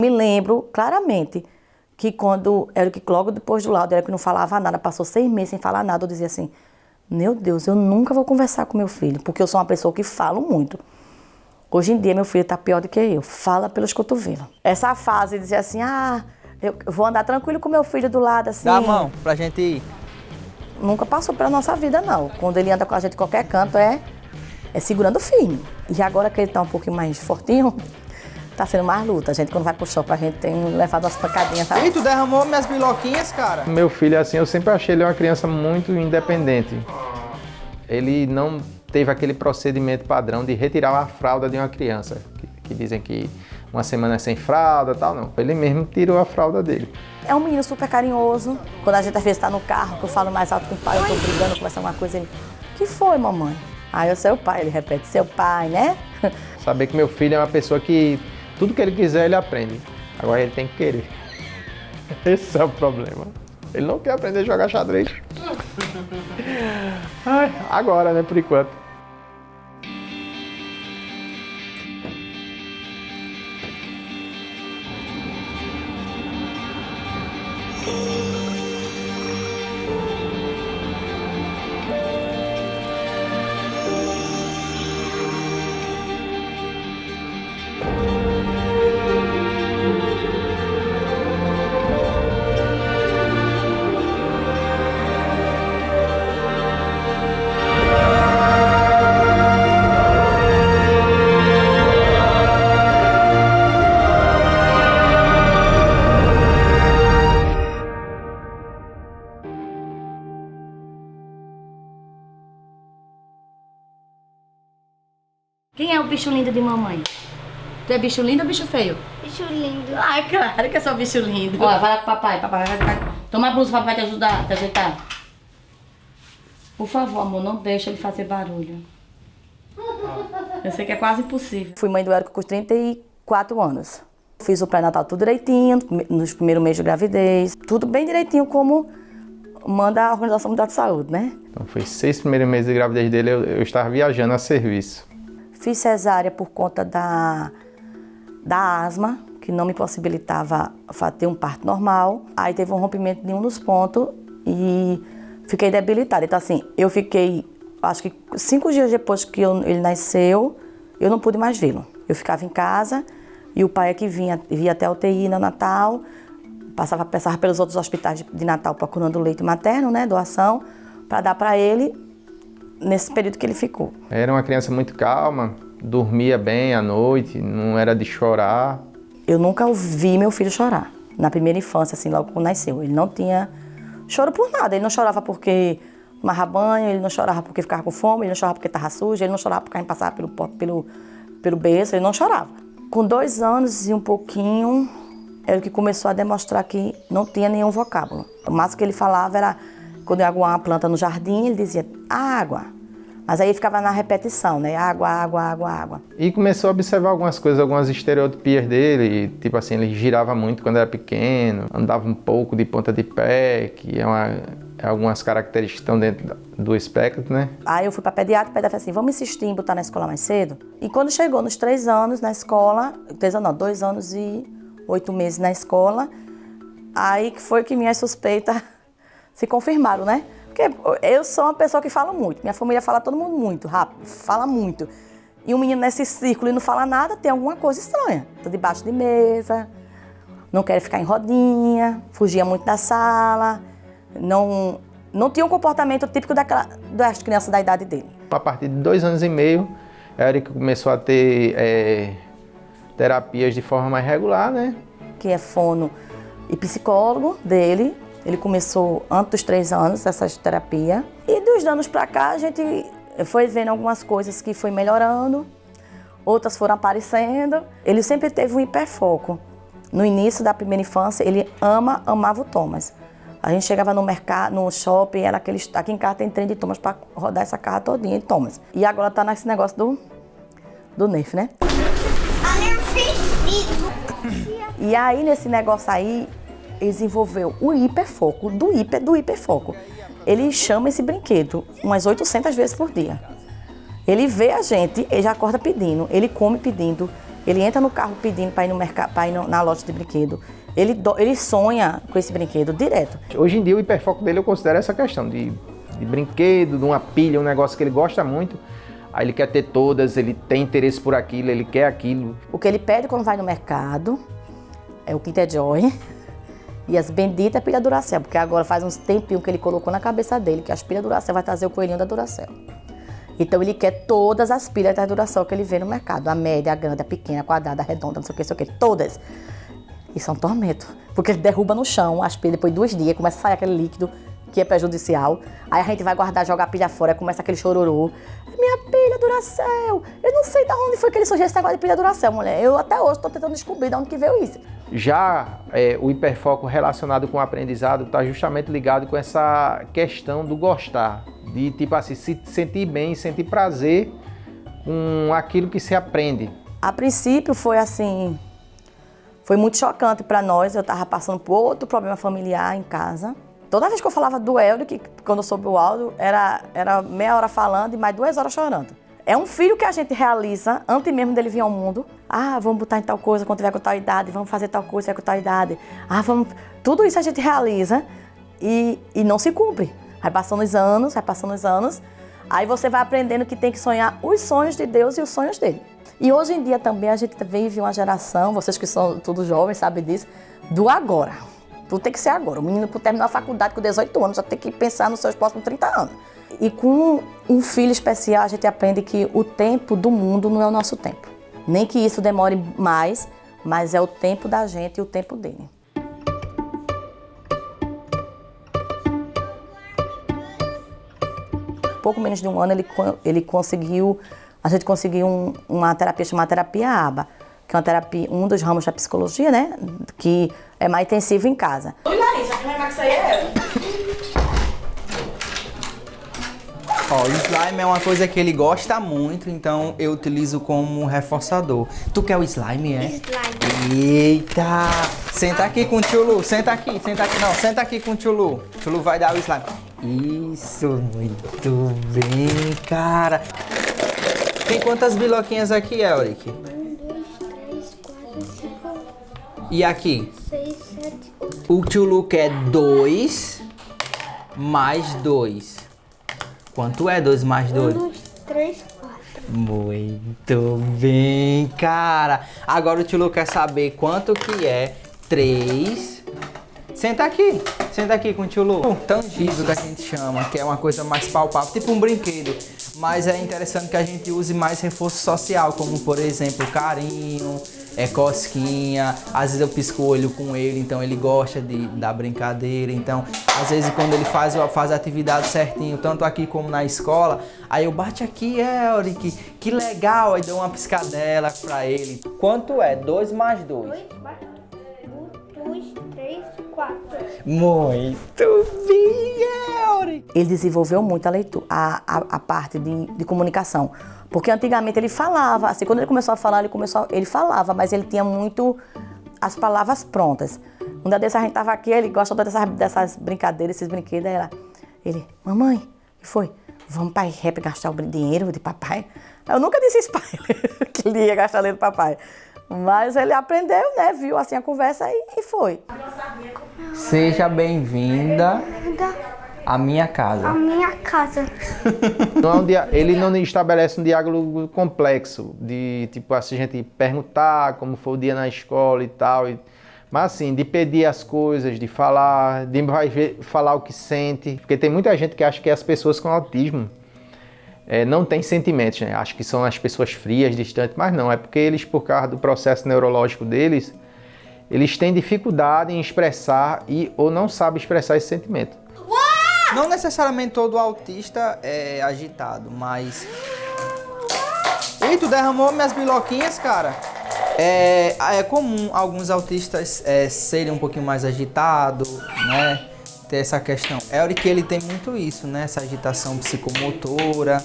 Me lembro claramente que logo depois do laudo, era que não falava nada, passou 6 meses sem falar nada, eu dizia assim, meu Deus, eu nunca vou conversar com meu filho, porque eu sou uma pessoa que falo muito. Hoje em dia, meu filho está pior do que eu, fala pelos cotovelos. Essa fase de dizer assim, eu vou andar tranquilo com meu filho do lado, assim. Dá a mão pra gente ir. Nunca passou pela nossa vida, não. Quando ele anda com a gente em qualquer canto, é segurando firme. E agora que ele está um pouquinho mais fortinho, tá sendo mais luta. A gente, quando vai pro shopping, a gente tem levado umas pancadinhas, sabe? Ih, tu derramou minhas biloquinhas, cara. Meu filho, assim, eu sempre achei ele uma criança muito independente. Ele não teve aquele procedimento padrão de retirar a fralda de uma criança, que dizem que uma semana sem fralda e tal, não. Ele mesmo tirou a fralda dele. É um menino super carinhoso. Quando a gente às vezes está no carro, que eu falo mais alto com o pai, eu tô brigando, conversando alguma coisa, ele, que foi, mamãe? Aí eu sou o pai, ele repete, seu pai, né? Saber que meu filho é uma pessoa que tudo que ele quiser ele aprende. Agora ele tem que querer. Esse é o problema. Ele não quer aprender a jogar xadrez. Ai, agora, né, por enquanto. Quem é o bicho lindo de mamãe? Tu é bicho lindo ou bicho feio? Bicho lindo. Ai, claro que eu sou bicho lindo. Ó, vai lá com o papai. Papai vai. Toma a blusa, papai te ajudar, te ajeitar. Por favor, amor, não deixa ele fazer barulho. Eu sei que é quase impossível. Fui mãe do Érico com 34 anos. Fiz o pré-natal tudo direitinho, nos primeiros meses de gravidez. Tudo bem direitinho como manda a Organização Mundial de Saúde, né? Então foi 6 primeiros meses de gravidez dele, eu estava viajando a serviço. Fiz cesárea por conta da asma, que não me possibilitava ter um parto normal. Aí teve um rompimento de um dos pontos e fiquei debilitada. Então assim, eu fiquei, acho que 5 dias depois que ele nasceu, eu não pude mais vê-lo. Eu ficava em casa e o pai é que via até a UTI no Natal, passava pelos outros hospitais de Natal procurando leite materno, né, doação, para dar para ele nesse período que ele ficou. Era uma criança muito calma, dormia bem à noite, não era de chorar. Eu nunca ouvi meu filho chorar. Na primeira infância, assim, logo quando nasceu. Ele não tinha choro por nada. Ele não chorava porque tomava banho, ele não chorava porque ficava com fome, ele não chorava porque estava sujo, ele não chorava porque a gente passava pelo berço, ele não chorava. Com 2 anos e um pouquinho, era o que começou a demonstrar que não tinha nenhum vocábulo. O máximo que ele falava era, quando eu aguava uma planta no jardim, ele dizia água. Mas aí ficava na repetição, né? Água, água, água, água. E começou a observar algumas coisas, algumas estereotipias dele. Tipo assim, ele girava muito quando era pequeno, andava um pouco de ponta de pé, que é algumas características que estão dentro do espectro, né? Aí eu fui para pediatra, o pediatra falou assim, vamos insistir em botar na escola mais cedo? E quando chegou nos 3 anos na escola, 2 anos e 8 meses na escola, aí que foi que minhas suspeitas se confirmaram, né? Porque eu sou uma pessoa que fala muito. Minha família fala todo mundo muito rápido, fala muito. E um menino nesse círculo e não fala nada, tem alguma coisa estranha. Tá debaixo de mesa, não quer ficar em rodinha, fugia muito da sala, não tinha um comportamento típico das crianças da idade dele. A partir de 2 anos e meio, Érico começou a ter terapias de forma mais regular, né? Que é fono e psicólogo dele. Ele começou antes dos 3 anos, essa terapia. E dos anos pra cá, a gente foi vendo algumas coisas que foi melhorando, outras foram aparecendo. Ele sempre teve um hiperfoco. No início da primeira infância, ele amava o Thomas. A gente chegava no mercado, no shopping, era aqui em casa tem trem de Thomas para rodar essa casa todinha de Thomas. E agora tá nesse negócio do Nerf, né? E aí, nesse negócio aí, ele desenvolveu o hiperfoco, do hiperfoco. Ele chama esse brinquedo umas 800 vezes por dia. Ele vê a gente, ele já acorda pedindo, ele come pedindo, Ele entra no carro pedindo para ir no mercado, para ir na loja de brinquedo. Ele sonha com esse brinquedo direto. Hoje em dia o hiperfoco dele eu considero essa questão de brinquedo, de uma pilha, um negócio que ele gosta muito. Aí ele quer ter todas, ele tem interesse por aquilo, ele quer aquilo. O que ele pede quando vai no mercado é o Kinder Joy e as benditas pilhas Duracell, porque agora faz uns tempinhos que ele colocou na cabeça dele que as pilhas Duracell vai trazer o coelhinho da Duracell. Então ele quer todas as pilhas da Duracell que ele vê no mercado, a média, a grande, a pequena, a quadrada, a redonda, não sei o que, todas. Isso é um tormento, porque ele derruba no chão as pilhas, depois de 2 dias, começa a sair aquele líquido que é prejudicial. Aí a gente vai guardar, jogar a pilha fora, começa aquele chororô. Minha pilha Duracell, eu não sei de onde foi que ele surgiu esse negócio de pilha Duracell, mulher. Eu até hoje estou tentando descobrir de onde que veio isso. Já o hiperfoco relacionado com o aprendizado está justamente ligado com essa questão do gostar, de tipo assim, se sentir bem, sentir prazer com aquilo que se aprende. A princípio foi assim, foi muito chocante para nós. Eu estava passando por outro problema familiar em casa. Toda vez que eu falava do Euric, quando eu soube o áudio, era meia hora falando e mais 2 horas chorando. É um filho que a gente realiza antes mesmo dele vir ao mundo. Ah, vamos botar em tal coisa quando tiver com tal idade, vamos fazer tal coisa com tal idade. Ah, vamos... Tudo isso a gente realiza e não se cumpre. Vai passando os anos, aí você vai aprendendo que tem que sonhar os sonhos de Deus e os sonhos dele. E hoje em dia também a gente vive uma geração, vocês que são todos jovens sabem disso, do agora. Tudo tem que ser agora. O menino, por terminar a faculdade com 18 anos, já tem que pensar nos seus próximos 30 anos. E com um filho especial, a gente aprende que o tempo do mundo não é o nosso tempo. Nem que isso demore mais, mas é o tempo da gente e o tempo dele. Pouco menos de 1 ano, ele conseguiu, a gente conseguiu uma terapia chamada terapia ABA, que é uma terapia, um dos ramos da psicologia, né, que é mais intensivo em casa. Olha isso, aqui que isso aí é. Ó, o slime é uma coisa que ele gosta muito, então eu utilizo como reforçador. Tu quer o slime, é? Slime. Eita! Senta aqui com o tio Lu, senta aqui não, senta aqui com o tio Lu. O tio Lu vai dar o slime. Isso, muito bem, cara. Tem quantas biloquinhas aqui, Euric? 1, 2, 3, 4, 5, E aqui? 6, 7, 8. O tio Lu quer 2 mais 2. Quanto é 2 mais 2? 1, 2, 3, 4. Muito bem, cara. Agora o tio Lu quer saber quanto que é 3. Senta aqui com o tio Lu. Tangível que a gente chama, que é uma coisa mais palpável, tipo um brinquedo. Mas é interessante que a gente use mais reforço social, como por exemplo carinho, cosquinha. Às vezes eu pisco o olho com ele, então ele gosta da brincadeira. Então, às vezes quando ele faz a atividade certinho, tanto aqui como na escola, aí eu bate aqui, Euric, que legal, aí dou uma piscadela pra ele. Quanto é? 2 mais 2? 2, 2, 3, 4. Muito bem, Euric! Ele desenvolveu muito a leitura, a parte de comunicação. Porque antigamente ele falava, assim, quando ele começou a falar, ele falava, mas ele tinha muito as palavras prontas. Um dia desse a gente tava aqui, ele gosta dessas brincadeiras, esses brinquedos, aí ele, mamãe, o que foi? Vamos para rap gastar o dinheiro de papai? Eu nunca disse isso para ele, que ele ia gastar dinheiro do papai. Mas ele aprendeu, né, viu assim a conversa e foi. Seja bem-vinda à minha casa. A minha casa. Ele não estabelece um diálogo complexo, de tipo assim, a gente perguntar como foi o dia na escola e tal. Mas assim, de pedir as coisas, de falar, falar o que sente. Porque tem muita gente que acha que as pessoas com autismo não têm sentimentos, né? Acho que são as pessoas frias, distantes, mas não. É porque eles, por causa do processo neurológico deles, eles têm dificuldade em expressar ou não sabem expressar esse sentimento. Não necessariamente todo autista é agitado, mas... Ih, tu derramou minhas biloquinhas, cara. É comum alguns autistas serem um pouquinho mais agitados, né? Ter essa questão. Euric, ele tem muito isso, né? Essa agitação psicomotora.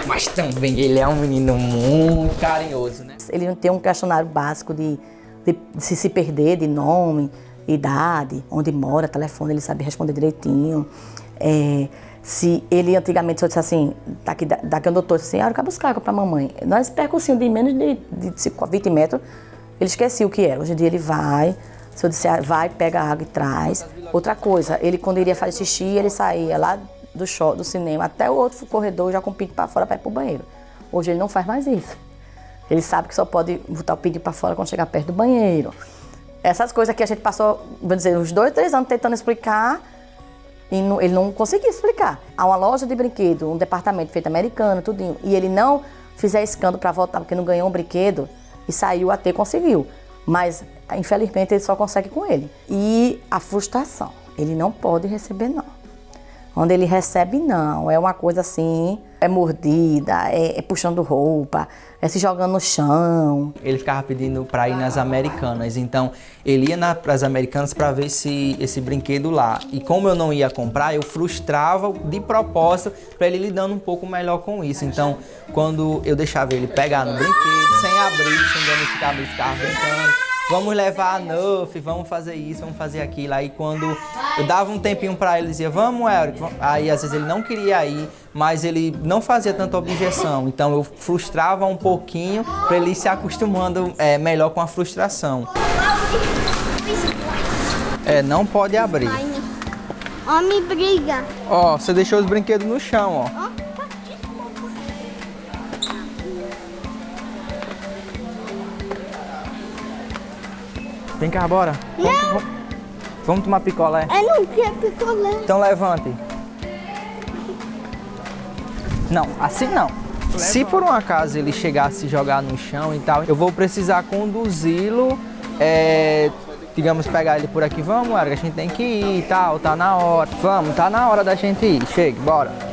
Mas também ele é um menino muito carinhoso, né? Ele não tem um questionário básico de se perder, de nome, idade, onde mora, telefone, ele sabe responder direitinho. Se ele antigamente só disse assim, daqui onde eu tô, assim, eu quero buscar água pra mamãe. Nós percursinho de menos de 20 metros, ele esquecia o que era. Hoje em dia ele vai, se eu disser vai, pega a água e traz. Outra coisa, ele quando iria fazer xixi, ele saía lá do cinema até o outro corredor já com o pinto pra fora pra ir pro banheiro. Hoje ele não faz mais isso. Ele sabe que só pode botar o pinto pra fora quando chegar perto do banheiro. Essas coisas que a gente passou, vamos dizer, uns 2, 3 anos tentando explicar e ele não conseguia explicar. Há uma loja de brinquedo, um departamento feito americano, tudinho, e ele não fizer escândalo para voltar porque não ganhou um brinquedo e saiu até conseguiu. Mas, infelizmente, ele só consegue com ele. E a frustração, ele não pode receber não. Onde ele recebe não, é uma coisa assim, é mordida, é puxando roupa, é se jogando no chão. Ele ficava pedindo para ir nas Americanas, então ele ia pras Americanas para ver esse brinquedo lá. E como eu não ia comprar, eu frustrava de propósito para ele lidando um pouco melhor com isso. Então, quando eu deixava ele pegar no brinquedo, sem abrir, sem danificar, ele ficava brincando. Vamos levar a Nuff, vamos fazer isso, vamos fazer aquilo. Aí quando eu dava um tempinho pra ele, dizia, vamos, Érico. Aí às vezes ele não queria ir, mas ele não fazia tanta objeção. Então eu frustrava um pouquinho pra ele ir se acostumando melhor com a frustração. Não pode abrir. Homem briga. Ó, você deixou os brinquedos no chão, ó. Vem cá, bora. Vamos tomar picolé. Eu não quero picolé. Então levante. Não, assim não. Se por um acaso ele chegar a se jogar no chão e tal, eu vou precisar conduzi-lo, digamos, pegar ele por aqui. Vamos, Érico, a gente tem que ir e tal, tá na hora. Vamos, tá na hora da gente ir. Chega, bora.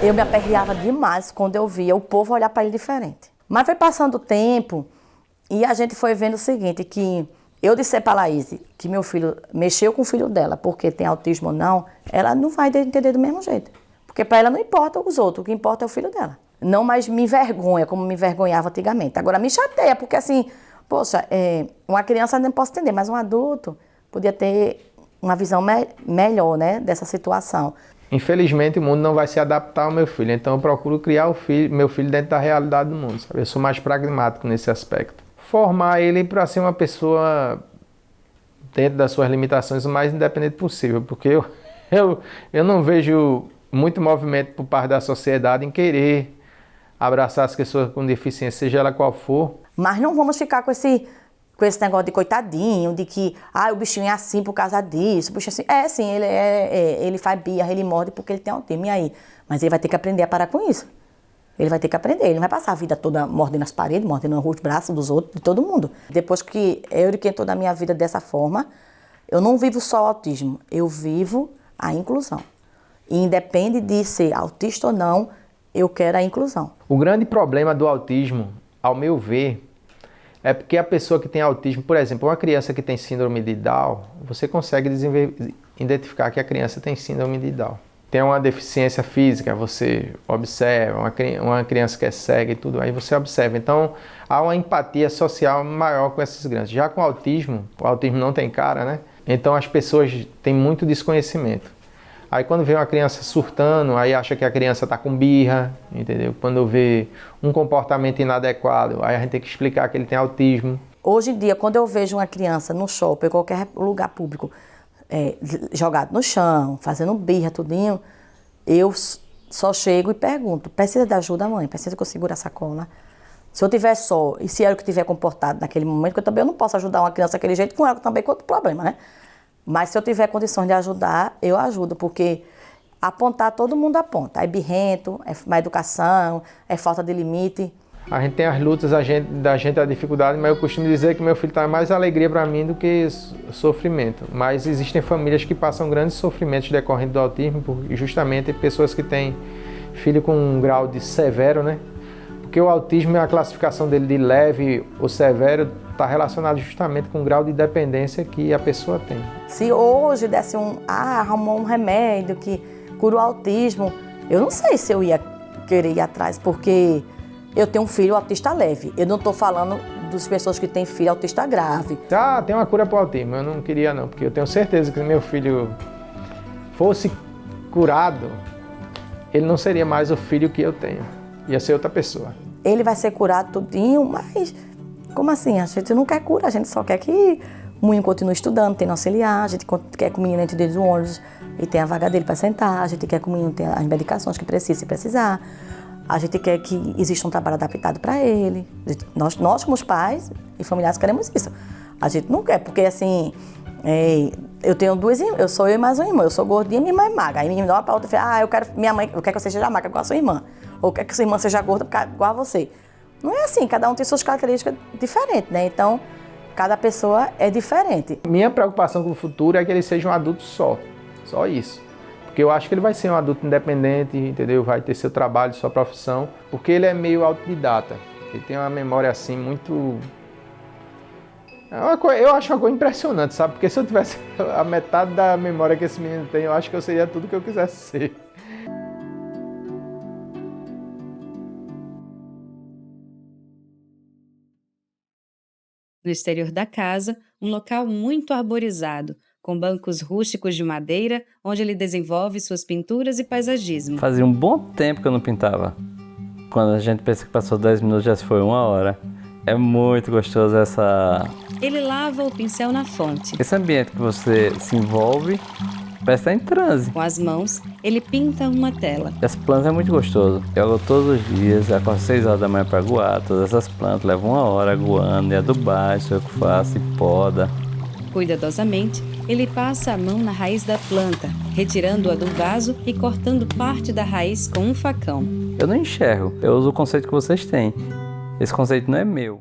Eu me aperreava demais quando eu via o povo olhar para ele diferente. Mas foi passando o tempo e a gente foi vendo o seguinte, que eu disse para a Laís que meu filho mexeu com o filho dela, porque tem autismo ou não, ela não vai entender do mesmo jeito. Porque para ela não importa os outros, o que importa é o filho dela. Não mais me envergonha, como me envergonhava antigamente. Agora me chateia, porque assim, poxa, uma criança eu não posso entender, mas um adulto podia ter uma visão melhor, né, dessa situação. Infelizmente, o mundo não vai se adaptar ao meu filho, então eu procuro criar meu filho dentro da realidade do mundo, sabe? Eu sou mais pragmático nesse aspecto. Formar ele para ser uma pessoa dentro das suas limitações o mais independente possível, porque eu não vejo muito movimento por parte da sociedade em querer abraçar as pessoas com deficiência, seja ela qual for. Mas não vamos ficar com esse negócio de coitadinho, de que o bichinho é assim por causa disso. O bichinho assim, sim, ele faz birra, ele morde porque ele tem autismo, e aí? Mas ele vai ter que aprender a parar com isso. Ele vai ter que aprender, ele não vai passar a vida toda mordendo as paredes, mordendo os braços dos outros, de todo mundo. Depois que eu entrou na minha vida dessa forma, eu não vivo só o autismo, eu vivo a inclusão. E independe de ser autista ou não, eu quero a inclusão. O grande problema do autismo, ao meu ver, é porque a pessoa que tem autismo, por exemplo, uma criança que tem síndrome de Down, você consegue identificar que a criança tem síndrome de Down. Tem uma deficiência física, você observa, uma criança que é cega e tudo, aí você observa. Então, há uma empatia social maior com essas crianças. Já com o autismo não tem cara, né? Então, as pessoas têm muito desconhecimento. Aí quando vê uma criança surtando, aí acha que a criança está com birra, entendeu? Quando vê um comportamento inadequado, aí a gente tem que explicar que ele tem autismo. Hoje em dia, quando eu vejo uma criança no shopping, em qualquer lugar público, jogado no chão, fazendo birra, tudinho, eu só chego e pergunto, precisa de ajuda, mãe? Precisa que eu segure a sacola? Se eu tiver só, e se ela que tiver comportado naquele momento, porque eu não posso ajudar uma criança daquele jeito, com ela também com outro problema, né? Mas se eu tiver condições de ajudar, eu ajudo, porque apontar, todo mundo aponta. É birrento, é má educação, é falta de limite. A gente tem as lutas da gente, a dificuldade, mas eu costumo dizer que meu filho traz mais alegria para mim do que sofrimento. Mas existem famílias que passam grandes sofrimentos decorrentes do autismo, justamente pessoas que têm filho com um grau de severo, né? Porque o autismo, a classificação dele de leve ou severo, está relacionado justamente com o grau de dependência que a pessoa tem. Se hoje desse arrumou um remédio que cura o autismo, eu não sei se eu ia querer ir atrás, porque eu tenho um filho autista leve. Eu não estou falando das pessoas que têm filho autista grave. Ah, tem uma cura para o autismo. Eu não queria não, porque eu tenho certeza que se meu filho fosse curado, ele não seria mais o filho que eu tenho. Ia ser outra pessoa. Ele vai ser curado tudinho, mas como assim? A gente não quer cura, a gente só quer que o menino continue estudando, tenha auxiliar, a gente quer que o menino entre dentro do ônibus e tenha a vaga dele para sentar, a gente quer que o menino tenha as medicações que precisa, se precisar. A gente quer que exista um trabalho adaptado para ele. Nós, como os pais e familiares, queremos isso. A gente não quer, porque assim, eu tenho duas irmãs, eu sou eu e mais uma irmã. Eu sou gordinha, minha irmã é magra. Aí minha irmã olha para outra e fala, eu quero que você seja magra igual a sua irmã. Ou quer que sua irmã seja gorda igual a você. Não é assim, cada um tem suas características diferentes, né? Então, cada pessoa é diferente. Minha preocupação com o futuro é que ele seja um adulto só isso. Porque eu acho que ele vai ser um adulto independente, entendeu? Vai ter seu trabalho, sua profissão, porque ele é meio autodidata. Ele tem uma memória assim muito... Eu acho uma coisa impressionante, sabe? Porque se eu tivesse a metade da memória que esse menino tem, eu acho que eu seria tudo que eu quisesse ser. No exterior da casa, um local muito arborizado, com bancos rústicos de madeira, onde ele desenvolve suas pinturas e paisagismo. Fazia um bom tempo que eu não pintava. Quando a gente pensa que passou 10 minutos, já se foi 1 hora. É muito gostoso essa... Ele lava o pincel na fonte. Esse ambiente que você se envolve, parece estar em transe. Com as mãos, ele pinta uma tela. As plantas é muito gostoso. Eu aguo todos os dias, acordo 6 horas da manhã para aguar. Todas essas plantas levam 1 hora aguando, e adubar, isso eu que faço, e poda. Cuidadosamente, ele passa a mão na raiz da planta, retirando-a do vaso e cortando parte da raiz com um facão. Eu não enxergo, eu uso o conceito que vocês têm. Esse conceito não é meu.